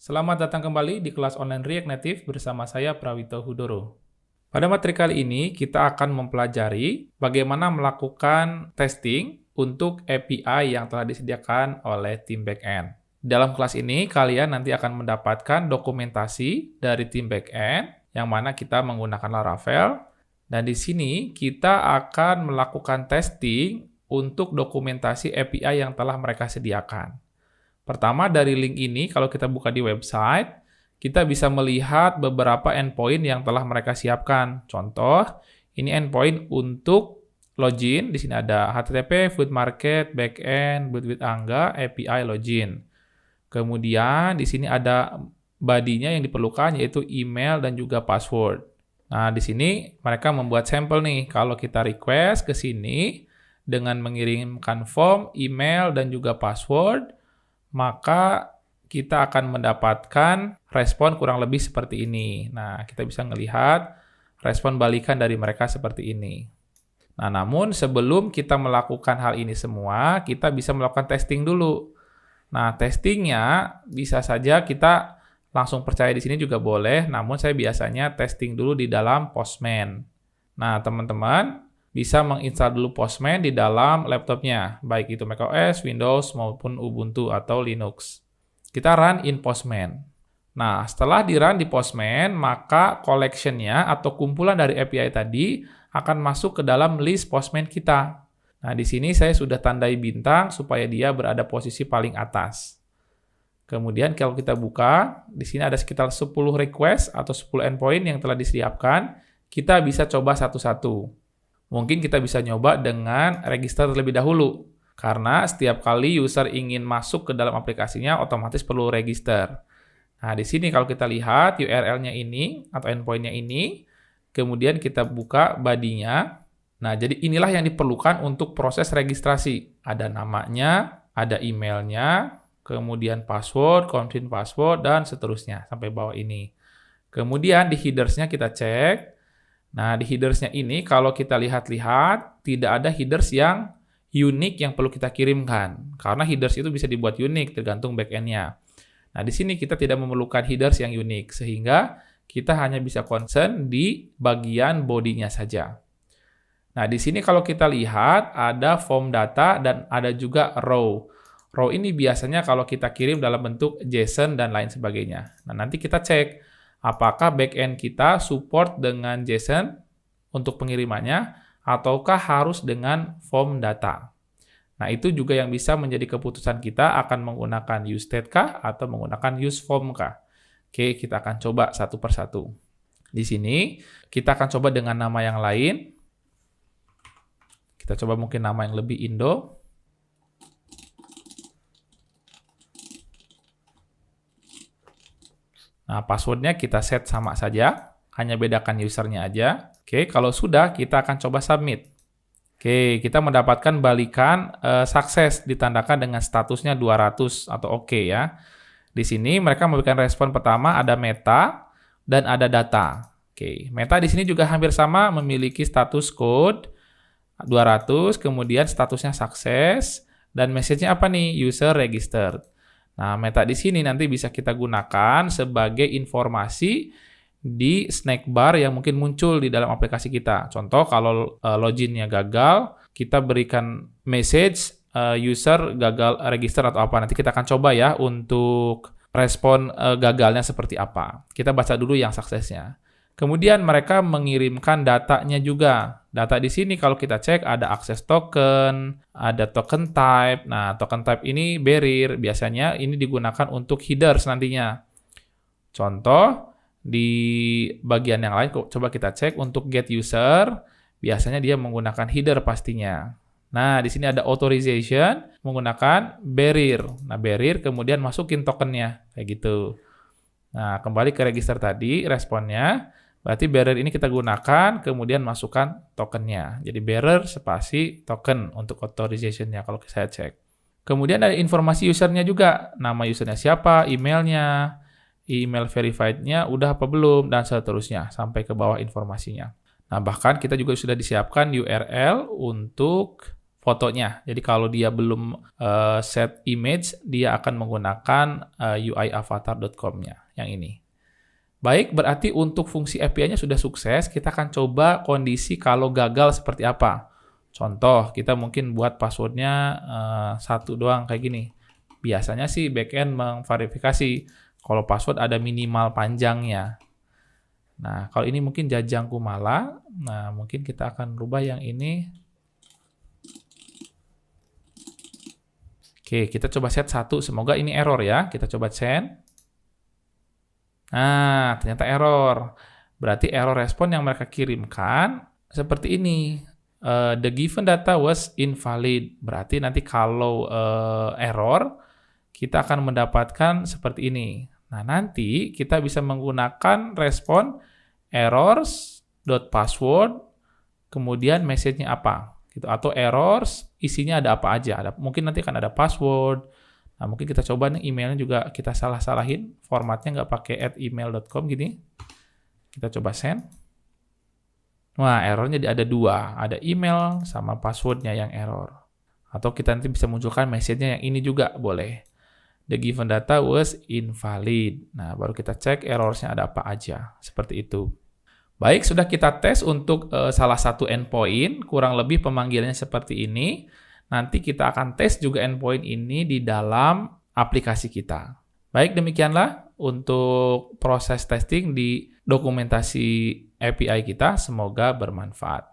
Selamat datang kembali di kelas online React Native bersama saya Prawito Hudoro. Pada materi kali ini kita akan mempelajari bagaimana melakukan testing untuk API yang telah disediakan oleh tim backend. Dalam kelas ini kalian nanti akan mendapatkan dokumentasi dari tim backend yang mana kita menggunakan Laravel, dan di sini kita akan melakukan testing untuk dokumentasi API yang telah mereka sediakan. Pertama, dari link ini, kalau kita buka di website, kita bisa melihat beberapa endpoint yang telah mereka siapkan. Contoh, ini endpoint untuk login. Di sini ada HTTP, Food Market, Backend, Boot with Angga, API login. Kemudian, di sini ada body-nya yang diperlukan, yaitu email dan juga password. Nah, di sini mereka membuat sampel nih. Kalau kita request ke sini dengan mengirimkan form, email, dan juga password, maka kita akan mendapatkan respon kurang lebih seperti ini. Nah, kita bisa melihat respon balikan dari mereka seperti ini. Nah, namun sebelum kita melakukan hal ini semua, kita bisa melakukan testing dulu. Nah, testingnya bisa saja kita langsung percaya di sini juga boleh, namun saya biasanya testing dulu di dalam Postman. Nah, teman-teman bisa menginstal dulu Postman di dalam laptopnya, baik itu macOS, Windows, maupun Ubuntu atau Linux. Kita run in Postman. Nah, setelah di-run di Postman, maka collection-nya atau kumpulan dari API tadi akan masuk ke dalam list Postman kita. Nah, di sini saya sudah tandai bintang supaya dia berada posisi paling atas. Kemudian kalau kita buka, di sini ada sekitar 10 request atau 10 endpoint yang telah disiapkan. Kita bisa coba satu-satu. Mungkin kita bisa nyoba dengan register terlebih dahulu. Karena setiap kali user ingin masuk ke dalam aplikasinya, otomatis perlu register. Nah, di sini kalau kita lihat URL-nya ini, atau endpoint-nya ini, kemudian kita buka body-nya. Nah, jadi inilah yang diperlukan untuk proses registrasi. Ada namanya, ada emailnya, kemudian password, confirm password, dan seterusnya, sampai bawah ini. Kemudian di headers-nya kita cek. Nah, di headers-nya ini kalau kita lihat-lihat, tidak ada headers yang unik yang perlu kita kirimkan. Karena headers itu bisa dibuat unik, tergantung back-end-nya. Nah, di sini kita tidak memerlukan headers yang unik, sehingga kita hanya bisa concern di bagian body-nya saja. Nah, di sini kalau kita lihat, ada form data dan ada juga row. Row ini biasanya kalau kita kirim dalam bentuk JSON dan lain sebagainya. Nah, nanti kita cek apakah backend kita support dengan JSON untuk pengirimannya, ataukah harus dengan form data. Nah, itu juga yang bisa menjadi keputusan kita akan menggunakan useState kah atau menggunakan useForm kah. Oke, kita akan coba satu persatu. Di sini, kita akan coba dengan nama yang lain. Kita coba mungkin nama yang lebih Indo. Nah, passwordnya kita set sama saja, hanya bedakan usernya aja. Oke, kalau sudah, kita akan coba submit. Oke, kita mendapatkan balikan sukses, ditandakan dengan statusnya 200 atau oke ya. Di sini mereka memberikan respon pertama, ada meta dan ada data. Oke, meta di sini juga hampir sama, memiliki status code 200, kemudian statusnya sukses, dan message-nya apa nih? User registered. Nah, meta di sini nanti bisa kita gunakan sebagai informasi di snack bar yang mungkin muncul di dalam aplikasi kita. Contoh, kalau loginnya gagal, kita berikan message user gagal register atau apa. Nanti kita akan coba ya untuk respon gagalnya seperti apa. Kita baca dulu yang suksesnya. Kemudian mereka mengirimkan datanya juga. Data di sini kalau kita cek ada access token, ada token type. Nah, token type ini barrier. Biasanya ini digunakan untuk headers nantinya. Contoh, di bagian yang lain, coba kita cek untuk get user. Biasanya dia menggunakan header pastinya. Nah, di sini ada authorization menggunakan barrier. Nah, barrier kemudian masukin tokennya. Kayak gitu. Nah, kembali ke register tadi, responnya. Berarti bearer ini kita gunakan, kemudian masukkan tokennya. Jadi bearer spasi token untuk authorization-nya kalau saya cek. Kemudian ada informasi usernya juga. Nama usernya siapa, emailnya, email verified-nya udah apa belum, dan seterusnya. Sampai ke bawah informasinya. Nah, bahkan kita juga sudah disiapkan URL untuk fotonya. Jadi kalau dia belum set image, dia akan menggunakan uiavatar.com-nya yang ini. Baik, berarti untuk fungsi API-nya sudah sukses. Kita akan coba kondisi kalau gagal seperti apa. Contoh, kita mungkin buat passwordnya satu doang kayak gini. Biasanya sih backend memverifikasi kalau password ada minimal panjangnya. Nah, kalau ini mungkin Jajang Kumala. Nah, mungkin kita akan rubah yang ini. Oke, kita coba set 1. Semoga ini error ya. Kita coba send. Nah, ternyata error. Berarti error respon yang mereka kirimkan seperti ini. The given data was invalid. Berarti nanti kalau error, kita akan mendapatkan seperti ini. Nah, nanti kita bisa menggunakan respon errors.password, kemudian message-nya apa. Gitu. Atau errors, isinya ada apa aja. Mungkin nanti akan ada password. Nah, mungkin kita coba nih emailnya juga kita salah-salahin. Formatnya nggak pakai @email.com gini. Kita coba send. Wah, errornya ada 2. Ada email sama passwordnya yang error. Atau kita nanti bisa munculkan message-nya yang ini juga boleh. The given data was invalid. Nah, baru kita cek errors-nya ada apa aja. Seperti itu. Baik, sudah kita tes untuk salah satu endpoint. Kurang lebih pemanggilannya seperti ini. Nanti kita akan tes juga endpoint ini di dalam aplikasi kita. Baik, demikianlah untuk proses testing di dokumentasi API kita. Semoga bermanfaat.